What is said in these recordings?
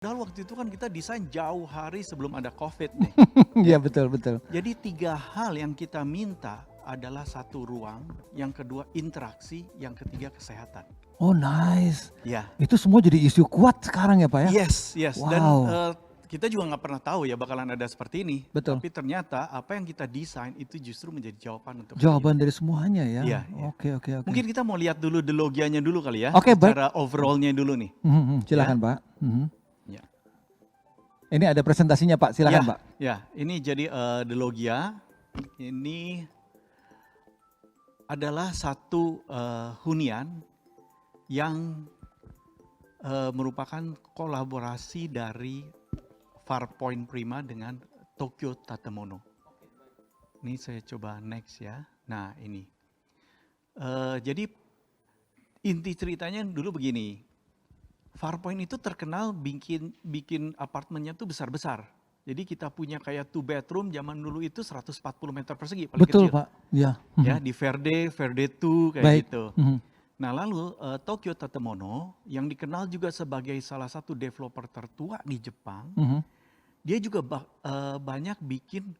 Padahal waktu itu kan kita desain jauh hari sebelum ada COVID nih. Iya betul. Jadi 3 hal yang kita minta adalah 1 ruang, yang kedua interaksi, yang ketiga kesehatan. Oh nice. Ya. Itu semua jadi isu kuat sekarang ya Pak ya? Yes. Dan Wow. kita juga nggak pernah tahu ya bakalan ada seperti ini. Betul. Tapi ternyata apa yang kita desain itu justru menjadi jawaban untuk Jawaban dari semuanya ya? Iya. Oke. Mungkin kita mau lihat dulu delogianya dulu kali ya. Oke, baik. Secara overallnya dulu nih. Silakan Pak. Ya. Ini ada presentasinya Pak, silakan Pak. Ya, ini jadi delogia. Ini adalah satu hunian yang merupakan kolaborasi dari Farpoint Prima dengan Tokyo Tatemono. Ini saya coba next ya. Nah ini. Jadi inti ceritanya dulu begini. Farpoint itu terkenal bikin apartemennya tuh besar-besar. Jadi kita punya kayak 2 bedroom zaman dulu itu 140 meter persegi paling Betul kecil. Pak, ya. Ya di Verde 2 kayak Baik. gitu. Nah lalu Tokyo Tatemono yang dikenal juga sebagai salah satu developer tertua di Jepang, dia juga banyak bikin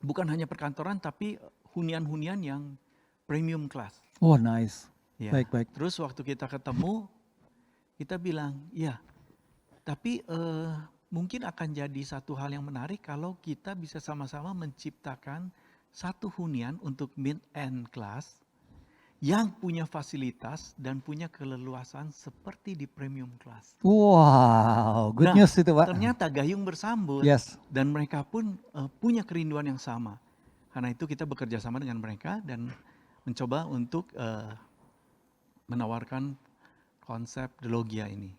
bukan hanya perkantoran tapi hunian-hunian yang premium class. Oh nice. Ya. Baik. Terus waktu kita ketemu, kita bilang, ya, tapi mungkin akan jadi satu hal yang menarik kalau kita bisa sama-sama menciptakan satu hunian untuk mid-end class yang punya fasilitas dan punya keleluasan seperti di premium class. Wow, good news itu Pak. Ternyata gayung bersambut dan mereka pun punya kerinduan yang sama. Karena itu kita bekerja sama dengan mereka dan mencoba untuk menawarkan konsep delogia ini.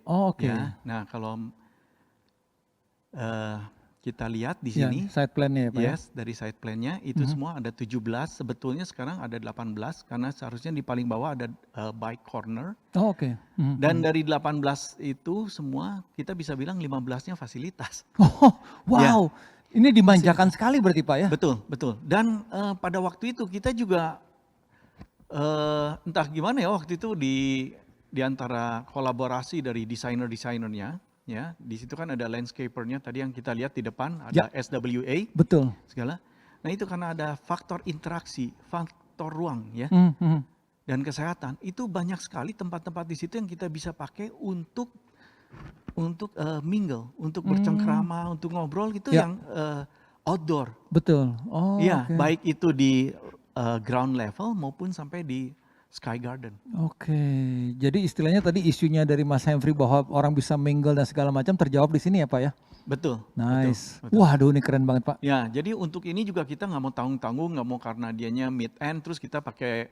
Oke. Ya. Nah kalau kita lihat di sini, side plan-nya ya Pak. Yes, dari side plan-nya itu semua ada 17, sebetulnya sekarang ada 18 karena seharusnya di paling bawah ada bike corner. Oke. Dan dari 18 itu semua kita bisa bilang 15-nya fasilitas. Oh, wow. Ya. Ini dimanjakan sekali berarti Pak ya? Betul. Dan pada waktu itu kita juga entah gimana ya waktu itu di antara kolaborasi dari desainer-desainernya, ya di situ kan ada landscaper-nya tadi yang kita lihat di depan ada SWA. Betul. Segala. Nah itu karena ada faktor interaksi, faktor ruang ya, dan kesehatan itu banyak sekali tempat-tempat di situ yang kita bisa pakai untuk mingle, untuk bercengkrama, untuk ngobrol gitu yang outdoor. Betul. Oh. Iya, baik itu di ground level maupun sampai di Sky Garden. Oke, jadi istilahnya tadi isunya dari Mas Henry bahwa orang bisa mingle dan segala macam terjawab di sini ya Pak ya? Betul. Nice. Betul. Waduh ini keren banget Pak. Ya, jadi untuk ini juga kita nggak mau tanggung-tanggung, nggak mau karena dianya mid end terus kita pakai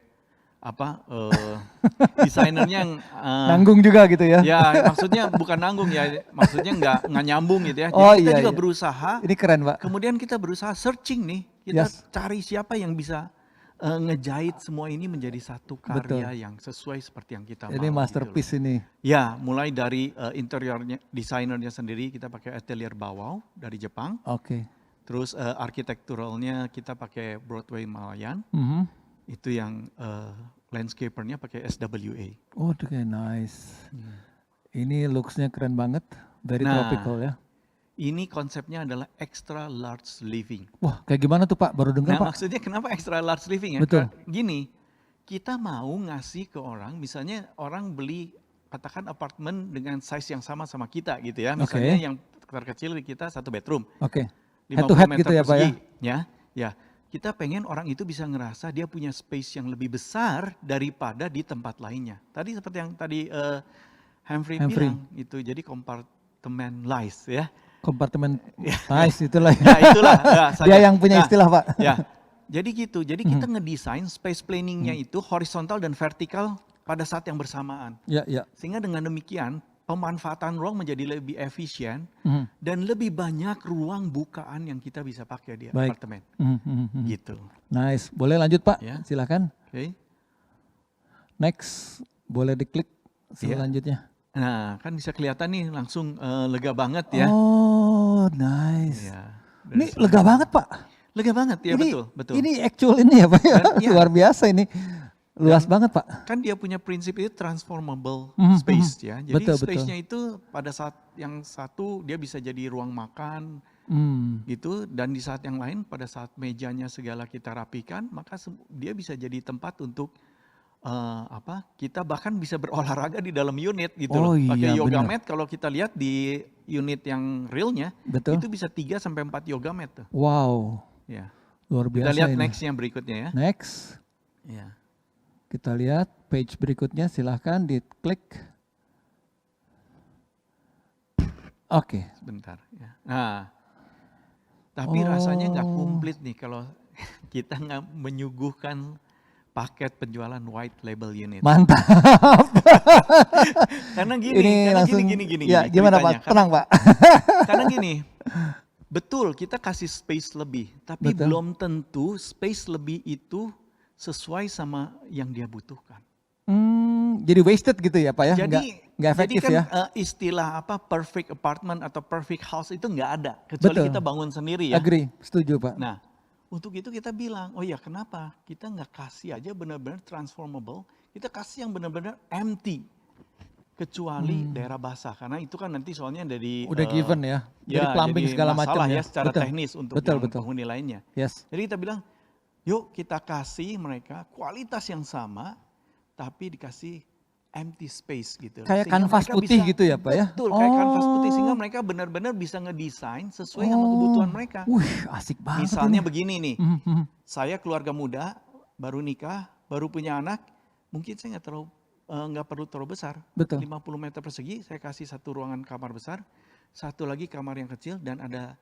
desainernya yang nanggung juga gitu ya? Ya, maksudnya bukan nanggung ya, maksudnya nggak nyambung gitu ya. Jadi kita juga berusaha. Ini keren Pak. Kemudian kita berusaha searching nih, kita cari siapa yang bisa ngejahit semua ini menjadi satu karya yang sesuai seperti yang kita mau. Ini masterpiece gitu ini. Ya, mulai dari interiornya, desainernya sendiri kita pakai Atelier Bawau dari Jepang. Oke. Terus arsitekturalnya kita pakai Broadway Malayan. Itu yang landscapernya pakai SWA. Oh, oke, nice. Ini looks-nya keren banget, very tropical ya. Ini konsepnya adalah extra large living. Wah, kayak gimana tuh Pak? Baru dengar Pak. Maksudnya kenapa extra large living ya? Betul. Gini, kita mau ngasih ke orang, misalnya orang beli katakan apartemen dengan size yang sama kita gitu ya. Misalnya yang terkecil di kita 1 bedroom. Oke. 50 Head to head meter gitu ya Pak ya? Ya. Kita pengen orang itu bisa ngerasa dia punya space yang lebih besar daripada di tempat lainnya. Tadi seperti yang tadi Humphrey bilang itu, jadi compartmentalize ya. Kompartemen nice itulah. Ya itulah. Dia yang punya istilah Pak. Ya, jadi gitu. Jadi kita ngedesain space planningnya itu horizontal dan vertikal pada saat yang bersamaan. Ya. Sehingga dengan demikian pemanfaatan ruang menjadi lebih efisien dan lebih banyak ruang bukaan yang kita bisa pakai di apartemen. Gitu. Nice. Boleh lanjut Pak? Ya. Silakan. Oke. Next. Boleh diklik selanjutnya. Nah, kan bisa kelihatan nih langsung lega banget ya. Oh, nice. Ya, ini lega banget Pak. Lega banget ya, betul. Ini actual ini ya Pak ya, luar biasa ini. Luas banget Pak. Kan dia punya prinsip itu transformable Mhm, space ya. Jadi Betul, betul. space-nya itu pada saat yang satu dia bisa jadi ruang makan Hmm. gitu, dan di saat yang lain pada saat mejanya segala kita rapikan, maka dia bisa jadi tempat untuk kita bahkan bisa berolahraga di dalam unit gitu loh. Oh Pakai iya yoga benar. mat kalau kita lihat di unit yang realnya Betul. itu bisa 3 sampai 4 yoga mat tuh. Wow, Ya. luar Kita biasa lihat ini. next yang berikutnya ya. Next, Ya. kita lihat page berikutnya, silahkan diklik. Oke. Sebentar ya. Nah, tapi rasanya nggak komplit nih kalau kita nggak menyuguhkan paket penjualan white label unit. Mantap. Karena Ini gini, langsung, gini ya gimana Pak? ceritanya. Tenang Pak. Karena gini, betul kita kasih space lebih, tapi Betul. belum tentu space lebih itu sesuai sama yang dia butuhkan. Jadi wasted gitu ya Pak ya? Nggak efektif jadi kan ya? istilah apa perfect apartment atau perfect house itu nggak ada, kecuali Betul. kita bangun sendiri ya. Agree, setuju Pak. Nah, untuk itu kita bilang, oh ya kenapa kita nggak kasih aja benar-benar transformable, kita kasih yang benar-benar empty, kecuali daerah basah, karena itu kan nanti soalnya dari Udah given ya, dari plumbing jadi segala macam masalah ya. secara Betul. teknis untuk Betul, yang betul. penghuni lainnya. Yes. Jadi kita bilang, yuk kita kasih mereka kualitas yang sama, tapi dikasih empty space gitu. Kayak Sehingga kanvas mereka putih bisa- gitu ya Pak ya? Betul, kayak kanvas putih, sehingga mereka benar-benar bisa ngedesain sesuai sama kebutuhan mereka. Wih, asik banget Misalnya ini. begini nih, Mhm. saya keluarga muda, baru nikah, baru punya anak, mungkin saya nggak perlu terlalu besar. Betul. 50 meter persegi, saya kasih satu ruangan kamar besar, satu lagi kamar yang kecil, dan ada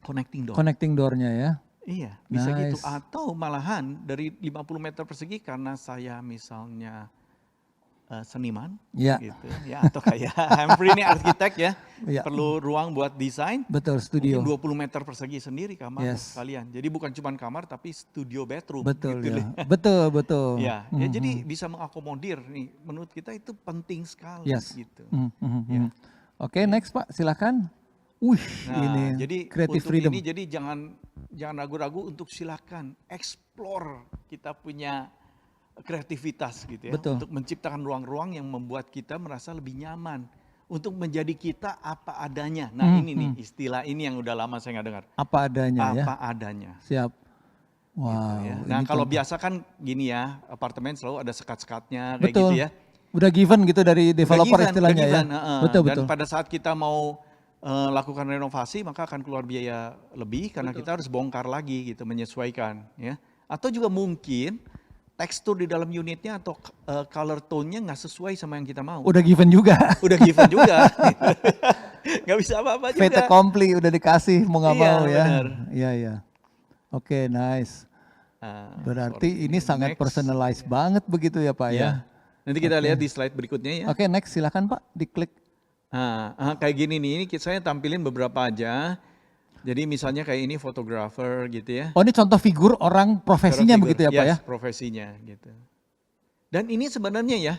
connecting door. Connecting door-nya ya. Iya, bisa gitu. Nice. Atau malahan dari 50 meter persegi karena saya misalnya seniman, Ya. gitu ya, atau kayak Humphrey ini arsitek ya, Ya. perlu ruang buat desain. Betul, studio. Mungkin 20 meter persegi sendiri kamar Yes. sekalian. Jadi bukan cuma kamar tapi studio bedroom. Betul gitu ya. loh. Betul, betul. Ya, ya jadi bisa mengakomodir nih. Menurut kita itu penting sekali Yes. gitu. Ya. Oke, next Pak, silakan. Wih, Nah, ini jadi creative untuk freedom. ini jadi jangan ragu-ragu untuk silakan explore kita punya kreativitas gitu ya, Betul. untuk menciptakan ruang-ruang yang membuat kita merasa lebih nyaman, untuk menjadi kita apa adanya. Nah, ini nih istilah ini yang udah lama saya nggak dengar. Apa adanya ya. Apa adanya. Siap. Wow. Ya. Nah, ini kalau contoh. biasa kan gini ya, apartemen selalu ada sekat-sekatnya kayak Betul. gitu ya. Udah given gitu dari developer Udah istilahnya given, ya. Betul, Dan betul. pada saat kita mau lakukan renovasi, maka akan keluar biaya lebih karena kita harus bongkar lagi gitu, menyesuaikan ya. Atau juga mungkin tekstur di dalam unitnya atau color tone-nya nggak sesuai sama yang kita mau. Udah given juga. Udah given juga. Nggak bisa apa-apa juga. Fait accompli udah dikasih mau nggak Iya, mau ya. benar. Iya, iya. Oke, nice. Berarti Sorry. ini sangat Next. personalized banget begitu ya Pak ya. Ya. Nanti kita lihat di slide berikutnya ya. Oke, next silakan Pak, diklik. Nah, kayak gini nih, ini saya tampilin beberapa aja. Jadi misalnya kayak ini fotografer gitu ya. Oh, ini contoh figur orang profesinya Figur, begitu ya Pak ya. Profesinya gitu. Dan ini sebenarnya ya,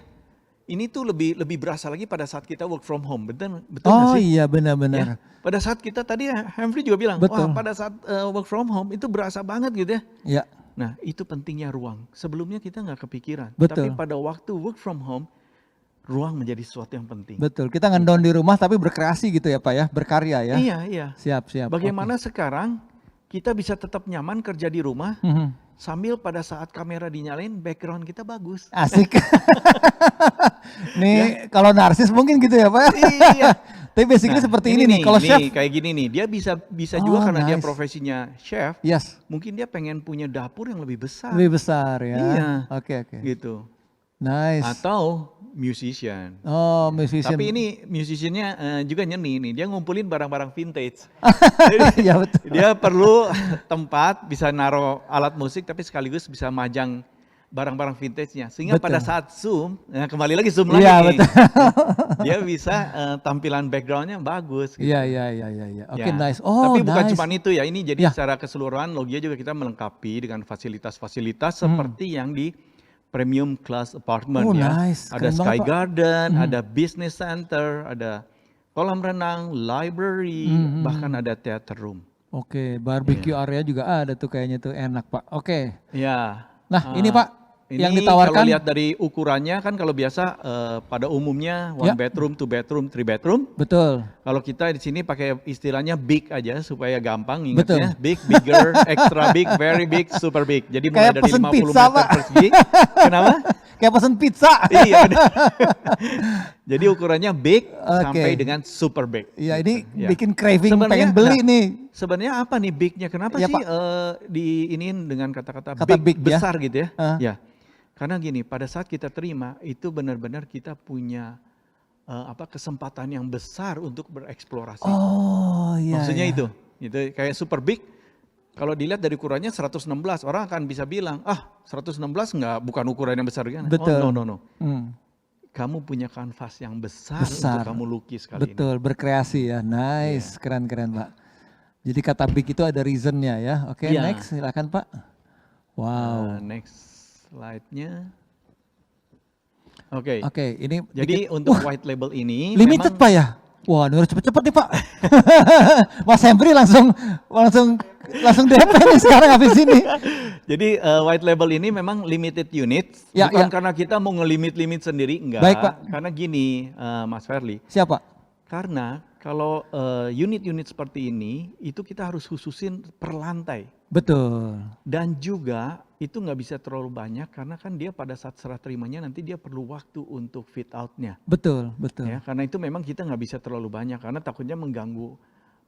ini tuh lebih berasa lagi pada saat kita work from home, betul nggak Oh sih? iya benar-benar. Ya, pada saat kita tadi Humphrey juga bilang, Betul. wah pada saat work from home itu berasa banget gitu ya. Ya, Nah itu pentingnya ruang. Sebelumnya kita nggak kepikiran, Betul. tapi pada waktu work from home, ruang menjadi sesuatu yang penting. betul. Kita ngedown di rumah tapi berkreasi gitu ya Pak ya, berkarya ya. Iya, iya. Siap, siap. Bagaimana sekarang kita bisa tetap nyaman kerja di rumah, Oke. Mhm. sambil pada saat kamera dinyalain background kita bagus. Asik. Nih kalau narsis mungkin gitu ya Pak. Iya. Tapi basically Nah, seperti ini nih. Kalau chef, kayak gini nih, dia bisa Oh, juga karena dia nice. profesinya chef, yes, mungkin dia pengen punya dapur yang lebih besar, lebih besar ya. Iya. Oke, oke. gitu. Nice. Atau musician. Oh, musician. Tapi ini musiciannya juga nyeni nih, dia ngumpulin barang-barang vintage. ya betul. Dia perlu tempat bisa naruh alat musik, tapi sekaligus bisa majang barang-barang vintage-nya. Sehingga Betul. pada saat zoom, nah kembali lagi zoom lagi Iya, nih. betul. Dia bisa tampilan background-nya bagus. Gitu. Iya, iya, iya, iya, iya. Oke, Ya. nice. Oh, Tapi bukan nice. cuma itu ya, ini jadi Ya. secara keseluruhan Logia juga kita melengkapi dengan fasilitas-fasilitas seperti yang di premium class apartment Oh, ya. nice. Ada Keren sky banget, Pak. garden, ada business center, ada kolam renang, library, bahkan ada theater room. Oke, barbecue area juga ada tuh kayaknya tuh enak Pak. Oke. Ya. Nah, ini Pak Ini yang ditawarkan. kalau lihat dari ukurannya kan kalau biasa pada umumnya one Ya. bedroom, two bedroom, three bedroom. Betul. Kalau kita di sini pakai istilahnya big aja supaya gampang Betul. ingatnya. Big, bigger, extra big, very big, super big. Jadi mulai Kayak dari pesen 50 pizza, meter Pak. persegi. Kenapa? Kayak pesen pizza. Iya benar. Jadi ukurannya big Oke. sampai dengan super big. Iya, ini Ya. bikin craving Sebenarnya- pengen beli nah, nih. Sebenarnya apa nih bignya? Kenapa Iya, sih Pak. diiniin dengan kata-kata Kata big ya. besar gitu ya? Ah. Ya, karena gini, pada saat kita terima itu benar-benar kita punya kesempatan yang besar untuk bereksplorasi. Oh iya. Maksudnya iya. itu kayak super big. Kalau dilihat dari ukurannya 116, orang akan bisa bilang, 116 bukan ukuran yang besar kan? Betul. Oh no. Hmm, Kamu punya kanvas yang besar, Besar. untuk kamu lukis kali ini. betul, berkreasi ya. Nice, keren-keren Pak. Jadi kata big itu ada reasonnya ya. Oke, Iya. next silakan Pak. Wow. Next slide-nya. Oke. Oke, ini Jadi untuk white label ini limited memang Pak ya? Wah, ini harus cepet-cepet nih Pak. Mas Henry langsung DP nih sekarang habis ini. jadi white label ini memang limited unit, Ya, bukan ya. karena kita mau ngelimit sendiri, enggak. Baik, Pak. Karena gini, Mas Ferli, Siapa? karena kalau unit-unit seperti ini itu kita harus khususin per lantai. Betul. Dan juga itu nggak bisa terlalu banyak karena kan dia pada saat serah terimanya nanti dia perlu waktu untuk fit out-nya. Betul. Ya, karena itu memang kita nggak bisa terlalu banyak karena takutnya mengganggu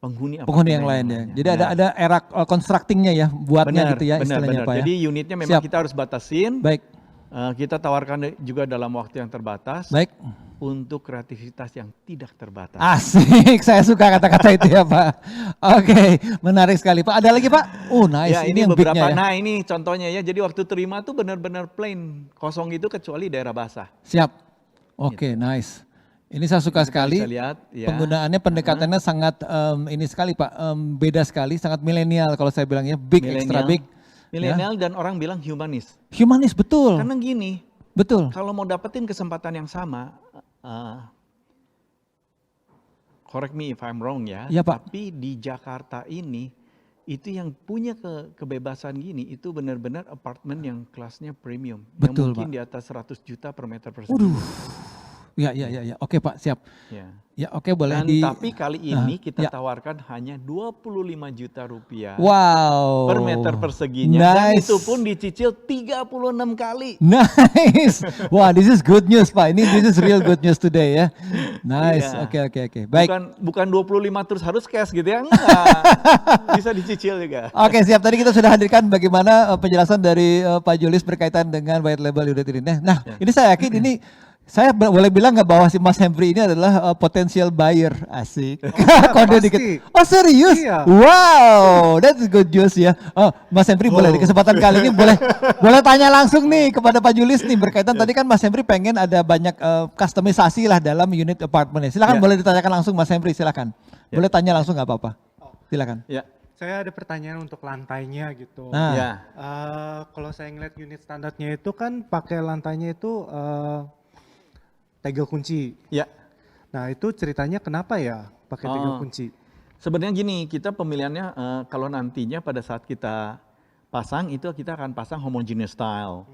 penghuni Penghuni yang apartemen lain ya. lainnya. Jadi ada era constructingnya ya, buatnya gitu ya istilahnya Pak ya. Jadi unitnya memang Siap. kita harus batasin. Baik, Kita tawarkan juga dalam waktu yang terbatas baik. untuk kreativitas yang tidak terbatas. Asik, saya suka kata-kata itu ya Pak. Oke, menarik sekali Pak. Ada lagi Pak? Nice. Ya, ini ini yang beberapa. bignya ya. Nah, ini contohnya ya. Jadi waktu terima tuh benar-benar plain, kosong itu kecuali daerah basah. Siap. Oke, nice. Ini saya suka sekali. Bisa lihat ya. Penggunaannya, pendekatannya sangat ini sekali Pak, beda sekali, sangat milenial kalau saya bilangnya, big, extra big. Milenial dan orang bilang humanis. Humanis, betul. Karena gini, Betul. kalau mau dapetin kesempatan yang sama, correct me if I'm wrong ya, Iya, Pak. tapi di Jakarta ini, itu yang punya kebebasan gini, itu benar-benar apartemen yang kelasnya premium. Betul, yang mungkin Pak. di atas 100 juta per meter persegi. Waduh. Ya. Oke Pak, siap. Ya. Ya oke, boleh Dan tapi kali ini kita ya. tawarkan hanya 25 juta rupiah Wow. per meter perseginya. Dan Nice. itu pun dicicil 36 kali. Nice. Wah, this is good news Pak. This is real good news today ya. Nice. Iya. Oke. Baik. Bukan 25 terus harus cash gitu ya. Enggak. Bisa dicicil juga. Oke, siap. Tadi kita sudah hadirkan bagaimana penjelasan dari Pak Julius berkaitan dengan white label unit ini. Nah, ini saya yakin ini saya boleh bilang nggak bahwa si Mas Henry ini adalah potential buyer, asik. Kode pasti. dikit. Oh serius? Iya. Wow, that's good news ya. Oh, Mas Henry boleh di kesempatan kali ini boleh tanya langsung nih kepada Pak Julius nih berkaitan tadi kan Mas Henry pengen ada banyak customisasi lah dalam unit apartemen. Silakan Ya. boleh ditanyakan langsung Mas Henry, silakan. Ya. Boleh tanya langsung nggak apa-apa. Silakan. Ya. Saya ada pertanyaan untuk lantainya gitu. Nah. Ya. Kalau saya ngeliat unit standarnya itu kan pakai lantainya itu tegel kunci. Ya. Nah itu ceritanya kenapa ya pakai tegel Oh. kunci? Sebenarnya gini, kita pemilihannya kalau nantinya pada saat kita pasang itu kita akan pasang homogeneous style.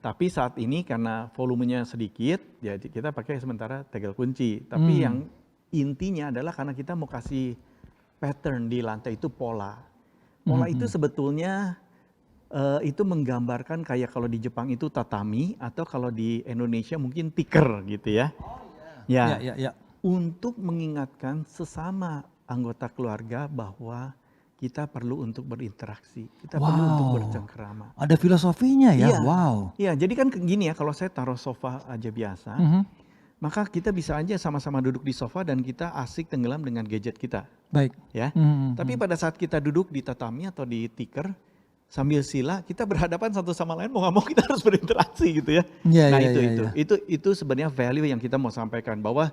Tapi saat ini karena volumenya sedikit, ya kita pakai sementara tegel kunci. Tapi yang intinya adalah karena kita mau kasih pattern di lantai itu pola. Pola itu sebetulnya itu menggambarkan kayak kalau di Jepang itu tatami atau kalau di Indonesia mungkin tikar gitu ya. Ya. Ya. Untuk mengingatkan sesama anggota keluarga bahwa kita perlu untuk berinteraksi, kita perlu untuk Wow. bercengkerama. Ada filosofinya ya. Iya. Wow. Iya, jadi kan gini ya, kalau saya taruh sofa aja biasa, Mhm. maka kita bisa aja sama-sama duduk di sofa dan kita asik tenggelam dengan gadget kita, Baik. ya. Mhm. Tapi pada saat kita duduk di tatami atau di tikar, sambil sila, kita berhadapan satu sama lain, mau nggak mau kita harus berinteraksi gitu ya. Iya, Nah iya, itu, iya, itu sebenarnya value yang kita mau sampaikan bahwa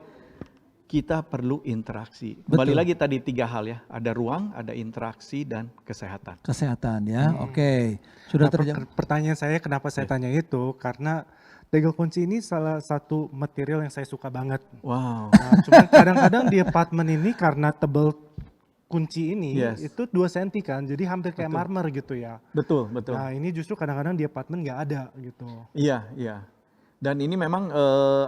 kita perlu interaksi. Kembali Betul. lagi tadi 3 hal ya, ada ruang, ada interaksi dan kesehatan. Kesehatan ya, oke. Sudah Nah, terjadi. pertanyaan saya kenapa saya tanya itu karena tegel kunci ini salah satu material yang saya suka banget. Wow. Nah, cuman kadang-kadang di apartemen ini karena tebel kunci ini Yes. itu 2 senti kan, jadi hampir kayak Betul. marmer gitu ya. Betul, betul. Nah ini justru kadang-kadang di apartemen nggak ada gitu. Iya, iya. Dan ini memang